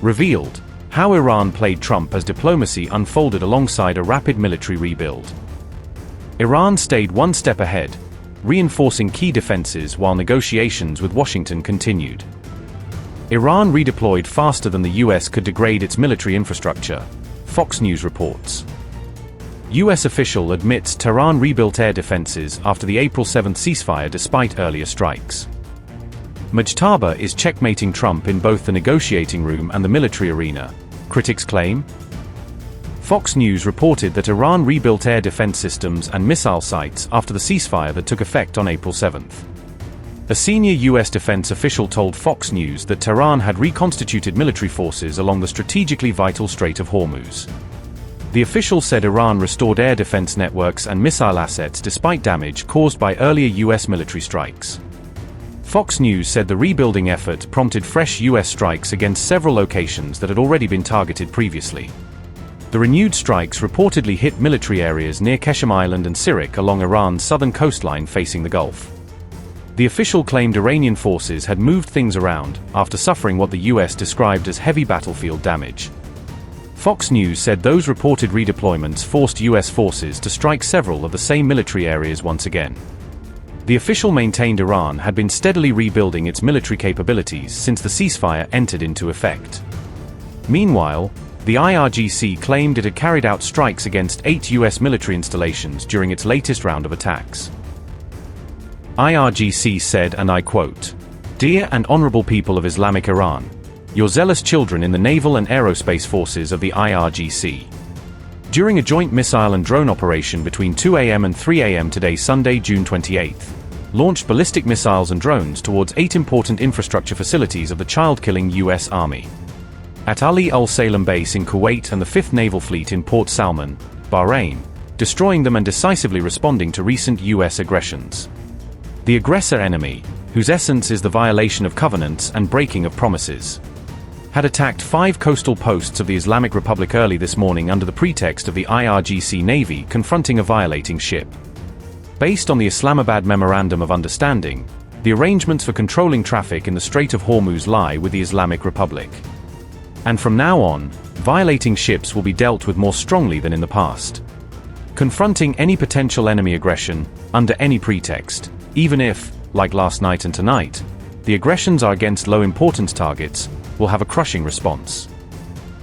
revealed how Iran played Trump as diplomacy unfolded alongside a rapid military rebuild. Iran stayed one step ahead, reinforcing key defenses while negotiations with Washington continued. Iran redeployed faster than the U.S. could degrade its military infrastructure, Fox News reports. U.S. official admits Tehran rebuilt air defenses after the April 7 ceasefire despite earlier strikes. Mojtaba is checkmating Trump in both the negotiating room and the military arena, critics claim. Fox News reported that Iran rebuilt air defense systems and missile sites after the ceasefire that took effect on April 7. A senior U.S. defense official told Fox News that Tehran had reconstituted military forces along the strategically vital Strait of Hormuz. The official said Iran restored air defense networks and missile assets despite damage caused by earlier U.S. military strikes. Fox News said the rebuilding effort prompted fresh U.S. strikes against several locations that had already been targeted previously. The renewed strikes reportedly hit military areas near Qeshm Island and Sirik along Iran's southern coastline facing the Gulf. The official claimed Iranian forces had moved things around after suffering what the U.S. described as heavy battlefield damage. Fox News said those reported redeployments forced U.S. forces to strike several of the same military areas once again. The official maintained Iran had been steadily rebuilding its military capabilities since the ceasefire entered into effect. Meanwhile, the IRGC claimed it had carried out strikes against 8 U.S. military installations during its latest round of attacks. IRGC said, and I quote, "Dear and honorable people of Islamic Iran, your zealous children in the naval and aerospace forces of the IRGC. During a joint missile and drone operation between 2 a.m. and 3 a.m. today, Sunday, June 28, launched ballistic missiles and drones towards 8 important infrastructure facilities of the child-killing U.S. Army. At Ali Al Salem Base in Kuwait and the 5th Naval Fleet in Port Salman, Bahrain, destroying them and decisively responding to recent U.S. aggressions. The aggressor enemy, whose essence is the violation of covenants and breaking of promises, had attacked 5 coastal posts of the Islamic Republic early this morning under the pretext of the IRGC Navy confronting a violating ship. Based on the Islamabad Memorandum of Understanding, the arrangements for controlling traffic in the Strait of Hormuz lie with the Islamic Republic. And from now on, violating ships will be dealt with more strongly than in the past. Confronting any potential enemy aggression, under any pretext, even if, like last night and tonight, the aggressions are against low-importance targets, will have a crushing response.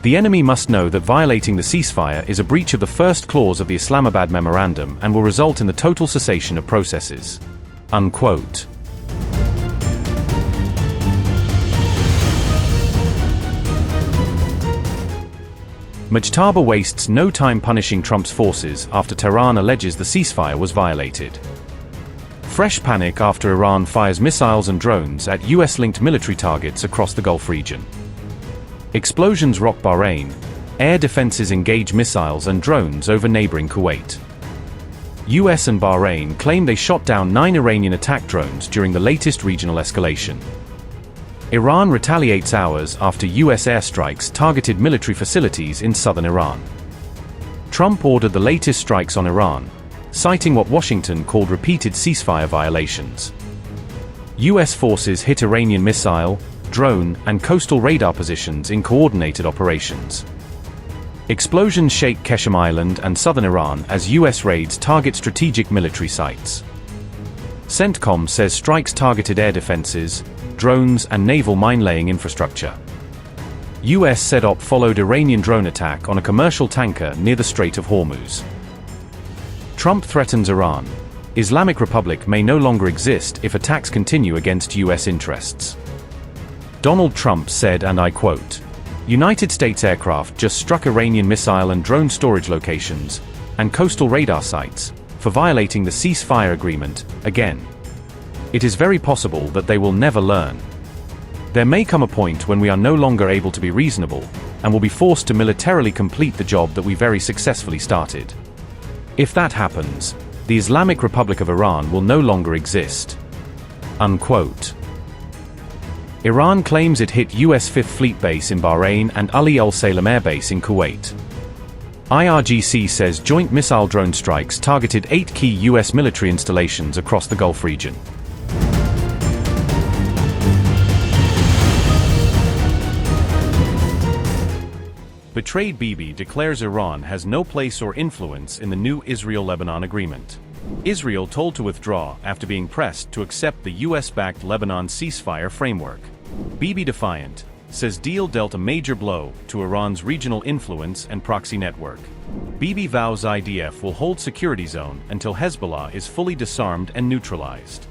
The enemy must know that violating the ceasefire is a breach of the first clause of the Islamabad Memorandum and will result in the total cessation of processes." Unquote. Mojtaba wastes no time punishing Trump's forces after Tehran alleges the ceasefire was violated. Fresh panic after Iran fires missiles and drones at US-linked military targets across the Gulf region. Explosions rock Bahrain. Air defenses engage missiles and drones over neighboring Kuwait. US and Bahrain claim they shot down 9 Iranian attack drones during the latest regional escalation. Iran retaliates hours after US airstrikes targeted military facilities in southern Iran. Trump ordered the latest strikes on Iran, citing what Washington called repeated ceasefire violations. U.S. forces hit Iranian missile, drone, and coastal radar positions in coordinated operations. Explosions shake Qeshm Island and southern Iran as U.S. raids target strategic military sites. CENTCOM says strikes targeted air defenses, drones, and naval mine-laying infrastructure. U.S. CEDOP followed Iranian drone attack on a commercial tanker near the Strait of Hormuz. Trump threatens Iran. Islamic Republic may no longer exist if attacks continue against U.S. interests. Donald Trump said, and I quote, "United States aircraft just struck Iranian missile and drone storage locations and coastal radar sites for violating the ceasefire agreement again. It is very possible that they will never learn. There may come a point when we are no longer able to be reasonable and will be forced to militarily complete the job that we very successfully started. If that happens, the Islamic Republic of Iran will no longer exist." Unquote. Iran claims it hit U.S. 5th Fleet Base in Bahrain and Ali Al Salem Air Base in Kuwait. IRGC says joint missile drone strikes targeted 8 key U.S. military installations across the Gulf region. Betrayed Bibi declares Iran has no place or influence in the new Israel-Lebanon agreement. Israel told to withdraw after being pressed to accept the U.S.-backed Lebanon ceasefire framework. Bibi, defiant, says deal dealt a major blow to Iran's regional influence and proxy network. Bibi vows IDF will hold security zone until Hezbollah is fully disarmed and neutralized.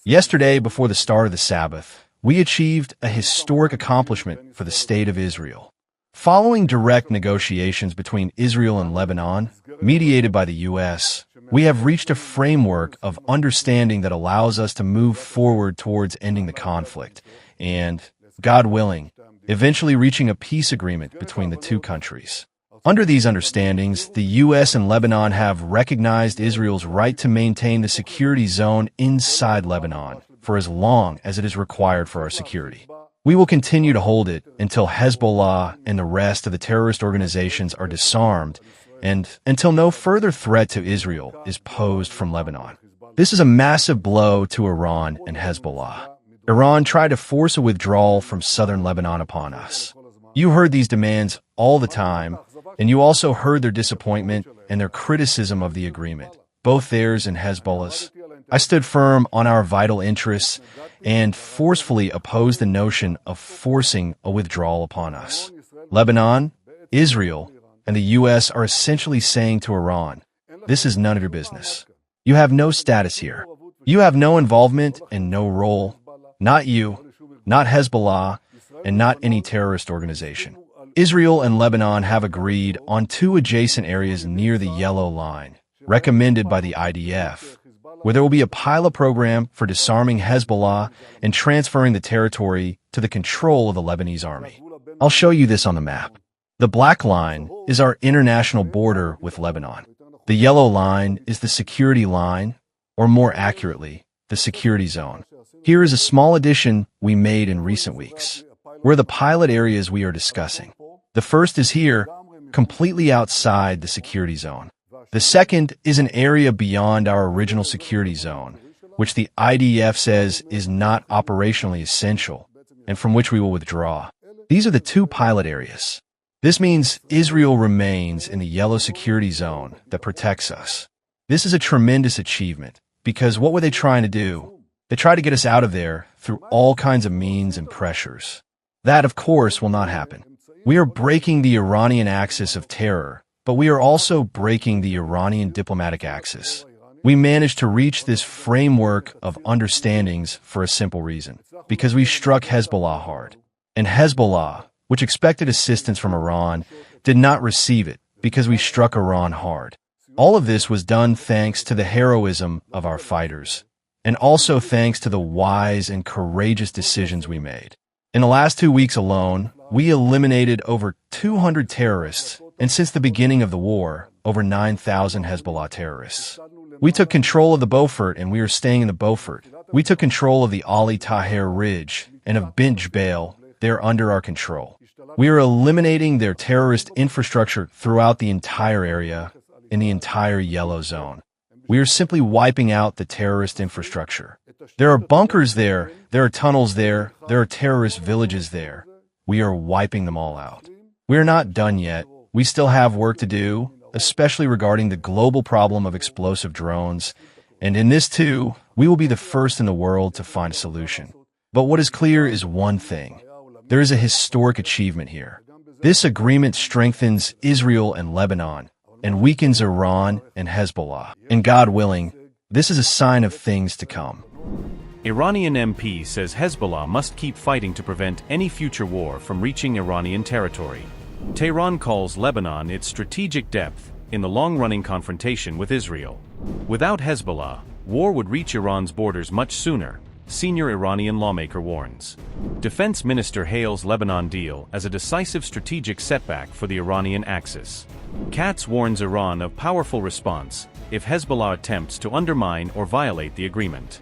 Yesterday, before the start of the Sabbath, we achieved a historic accomplishment for the State of Israel. Following direct negotiations between Israel and Lebanon, mediated by the U.S., we have reached a framework of understanding that allows us to move forward towards ending the conflict and, God willing, eventually reaching a peace agreement between the two countries. Under these understandings, the U.S. and Lebanon have recognized Israel's right to maintain the security zone inside Lebanon for as long as it is required for our security. We will continue to hold it until Hezbollah and the rest of the terrorist organizations are disarmed and until no further threat to Israel is posed from Lebanon. This is a massive blow to Iran and Hezbollah. Iran tried to force a withdrawal from southern Lebanon upon us. You heard these demands all the time, and you also heard their disappointment and their criticism of the agreement, both theirs and Hezbollah's. I stood firm on our vital interests and forcefully opposed the notion of forcing a withdrawal upon us. Lebanon, Israel, and the U.S. are essentially saying to Iran, this is none of your business. You have no status here. You have no involvement and no role. Not you, not Hezbollah, and not any terrorist organization. Israel and Lebanon have agreed on two adjacent areas near the Yellow Line, recommended by the IDF, where there will be a pilot program for disarming Hezbollah and transferring the territory to the control of the Lebanese army. I'll show you this on the map. The black line is our international border with Lebanon. The yellow line is the security line, or more accurately, the security zone. Here is a small addition we made in recent weeks. Where the pilot areas we are discussing. The first is here, completely outside the security zone. The second is an area beyond our original security zone, which the IDF says is not operationally essential, and from which we will withdraw. These are the two pilot areas. This means Israel remains in the yellow security zone that protects us. This is a tremendous achievement, because what were they trying to do? They tried to get us out of there through all kinds of means and pressures. That, of course, will not happen. We are breaking the Iranian axis of terror, but we are also breaking the Iranian diplomatic axis. We managed to reach this framework of understandings for a simple reason, because we struck Hezbollah hard. And Hezbollah, which expected assistance from Iran, did not receive it because we struck Iran hard. All of this was done thanks to the heroism of our fighters, and also thanks to the wise and courageous decisions we made. In the last 2 weeks alone, we eliminated over 200 terrorists, and since the beginning of the war, over 9,000 Hezbollah terrorists. We took control of the Beaufort, and we are staying in the Beaufort. We took control of the Ali Taher Ridge and of Bint Jbeil. They're under our control. We are eliminating their terrorist infrastructure throughout the entire area, in the entire yellow zone. We are simply wiping out the terrorist infrastructure. There are bunkers there, there are tunnels there, there are terrorist villages there. We are wiping them all out. We are not done yet. We still have work to do, especially regarding the global problem of explosive drones. And in this too, we will be the first in the world to find a solution. But what is clear is one thing. There is a historic achievement here. This agreement strengthens Israel and Lebanon, and weakens Iran and Hezbollah. And God willing, this is a sign of things to come. Iranian MP says Hezbollah must keep fighting to prevent any future war from reaching Iranian territory. Tehran calls Lebanon its strategic depth in the long-running confrontation with Israel. Without Hezbollah, war would reach Iran's borders much sooner, senior Iranian lawmaker warns. Defense Minister hails Lebanon deal as a decisive strategic setback for the Iranian axis. Katz warns Iran of powerful response if Hezbollah attempts to undermine or violate the agreement.